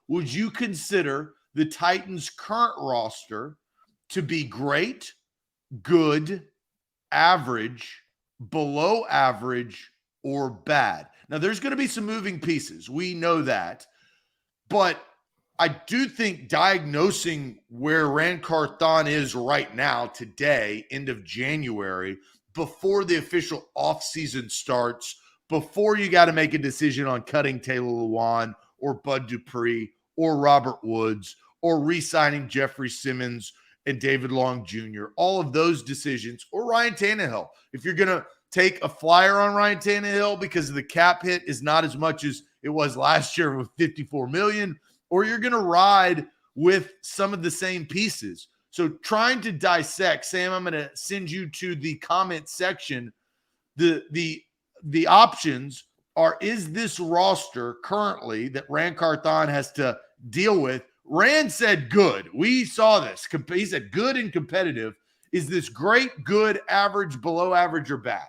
would you consider the Titans' current roster to be great, good, average, below average, or bad? Now, there's going to be some moving pieces. We know that. But I do think diagnosing where Rand Carthon is right now, today, end of January, before the official offseason starts, before you got to make a decision on cutting Taylor Lewan or Bud Dupree or Robert Woods or re-signing Jeffrey Simmons and David Long Jr., all of those decisions, or Ryan Tannehill. If you're going to take a flyer on Ryan Tannehill because the cap hit is not as much as it was last year with $54 million, or you're going to ride with some of the same pieces. So trying to dissect, Sam, I'm going to send you to the comment section. The options are, is this roster currently that Rand Carthon has to deal with? Rand said good. We saw this. He said good and competitive. Is this great, good, average, below average, or bad?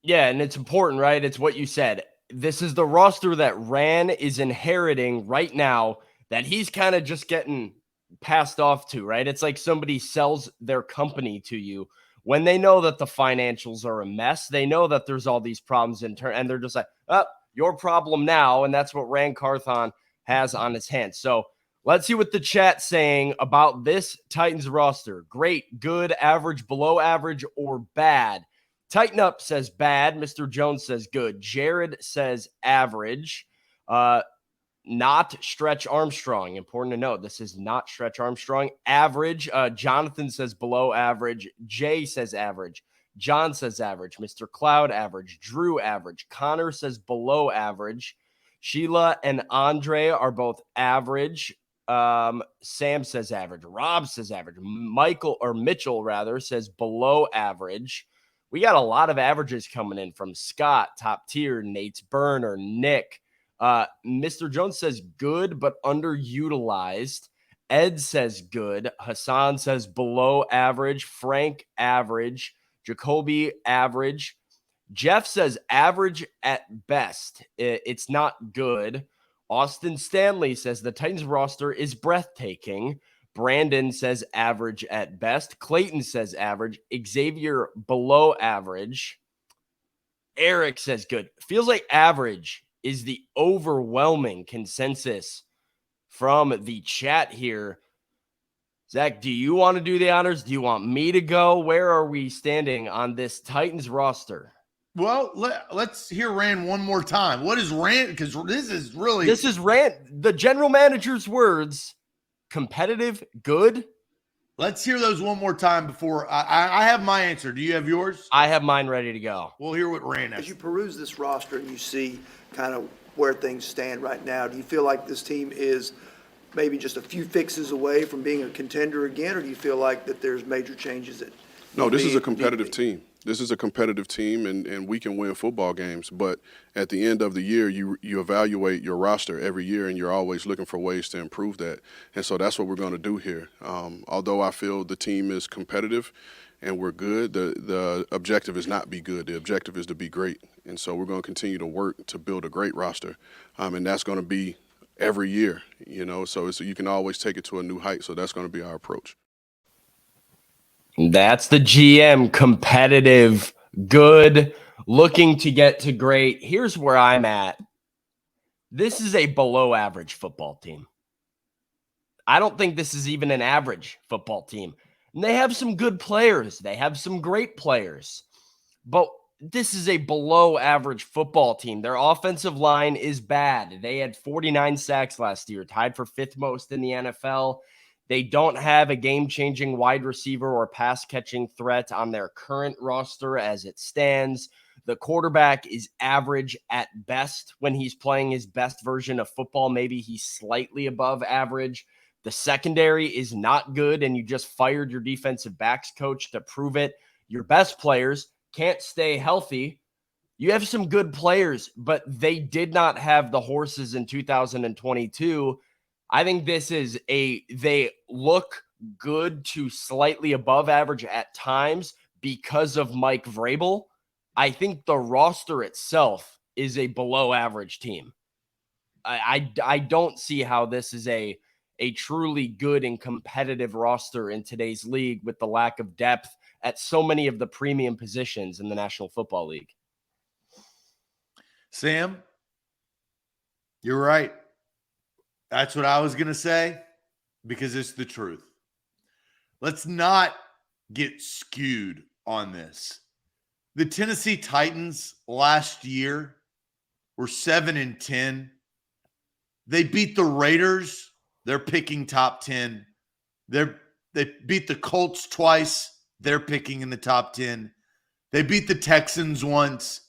Yeah, and it's important, right? It's what you said. This is the roster that Rand is inheriting right now that he's kind of just getting passed off to, right? It's like somebody sells their company to you when they know that the financials are a mess. They know that there's all these problems in turn, and they're just like, oh, your problem now. And that's what Rand Carthon has on his hands. So let's see what the chat's saying about this Titans roster. Great, good, average, below average, or bad. Tighten Up says bad. Mr. Jones says good. Jared says average. Not Stretch Armstrong. Important to note, this is not Stretch Armstrong. Average. Jonathan says below average. Jay says average. John says average. Mr. Cloud, average. Drew, average. Connor says below average. Sheila and Andre are both average. Sam says average. Rob says average. Mitchell rather says below average. We got a lot of averages coming in from Scott, top tier, Nate's Burner, Nick. Mr. Jones says good, but underutilized. Ed says good. Hassan says below average. Frank, average. Jacoby, average. Jeff says average at best. It's not good. Austin Stanley says the Titans roster is breathtaking. Brandon says average at best. Clayton says average. Xavier, below average. Eric says good. Feels like average is the overwhelming consensus from the chat here. Zach, do you want to do the honors? Do you want me to go? Where are we standing on this Titans roster? Well, let's hear Rand one more time. What is Rand? Because this is Rand, the general manager's words. Competitive, good. Let's hear those one more time before I have my answer. Do you have yours? I have mine ready to go. We'll hear what Rand has. As you peruse this roster and you see kind of where things stand right now, do you feel like this team is maybe just a few fixes away from being a contender again, or do you feel like that there's major changes that? No, this is a competitive team. This is a competitive team, and we can win football games. But at the end of the year, you evaluate your roster every year, and you're always looking for ways to improve that. And so that's what we're going to do here. Although I feel the team is competitive and we're good, the objective is not be good. The objective is to be great. And so we're going to continue to work to build a great roster, and that's going to be every year, so you can always take it to a new height. So that's going to be our approach. That's the GM, competitive, good, looking to get to great. Here's where I'm at. This is a below average football team. I don't think this is even an average football team. And they have some good players. They have some great players. But this is a below average football team. Their offensive line is bad. They had 49 sacks last year, tied for fifth most in the NFL. They don't have a game-changing wide receiver or pass-catching threat on their current roster as it stands. The quarterback is average at best when he's playing his best version of football. Maybe he's slightly above average. The secondary is not good, and you just fired your defensive backs coach to prove it. Your best players can't stay healthy. You have some good players, but they did not have the horses in 2022. I think they look good to slightly above average at times because of Mike Vrabel. I think the roster itself is a below average team. I don't see how this is a truly good and competitive roster in today's league with the lack of depth at so many of the premium positions in the National Football League. Sam, you're right. That's what I was going to say because it's the truth. Let's not get skewed on this. The Tennessee Titans last year were 7-10. They beat the Raiders. They're picking top 10. They beat the Colts twice. They're picking in the top 10. They beat the Texans once.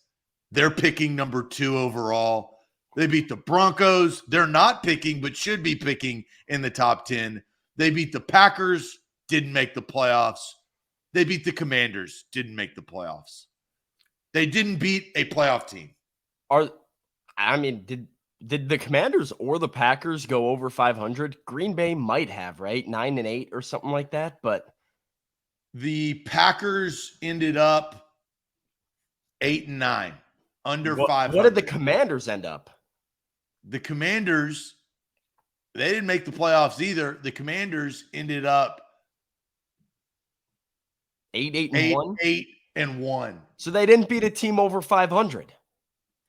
They're picking number 2 overall. They beat the Broncos. They're not picking, but should be picking in the top 10. They beat the Packers. Didn't make the playoffs. They beat the Commanders. Didn't make the playoffs. They didn't beat a playoff team. Did the Commanders or the Packers go over 500? Green Bay might have, right? 9-8 or something like that, but the Packers ended up 8-9, under 500. What did the Commanders end up? The Commanders, they didn't make the playoffs either. The Commanders ended up 8-1? 8-1. So they didn't beat a team over 500.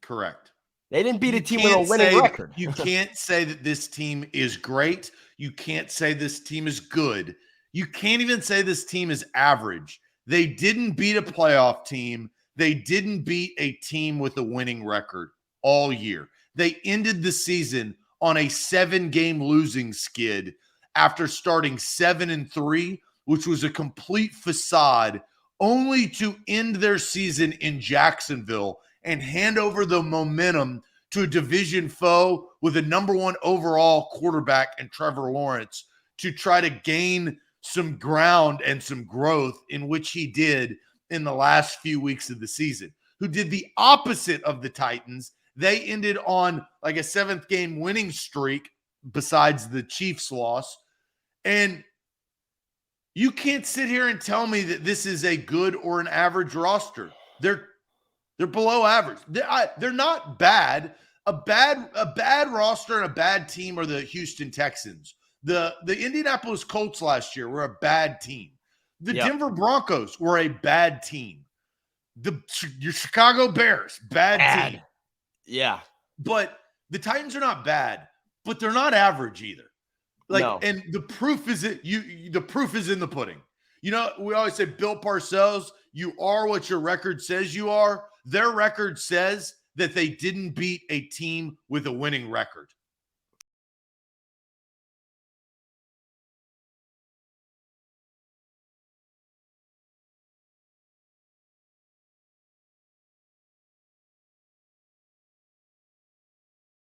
Correct. They didn't beat a team with a winning record. You can't say that this team is great. You can't say this team is good. You can't even say this team is average. They didn't beat a playoff team. They didn't beat a team with a winning record all year. They ended the season on a 7-game losing skid after starting 7-3, which was a complete facade, only to end their season in Jacksonville and hand over the momentum to a division foe with a number 1 overall quarterback and Trevor Lawrence to try to gain some ground and some growth, in which he did in the last few weeks of the season. Who did the opposite of the Titans. They ended on like a 7th game winning streak besides the Chiefs loss. And you can't sit here and tell me that this is a good or an average roster. They're below average. They're not bad. A bad roster and a bad team are the Houston Texans. The Indianapolis Colts last year were a bad team. The Denver Broncos were a bad team. Your Chicago Bears, bad team. Yeah. But the Titans are not bad, but they're not average either. And the proof is the proof is in the pudding. You know, we always say, Bill Parcells, you are what your record says you are. Their record says that they didn't beat a team with a winning record.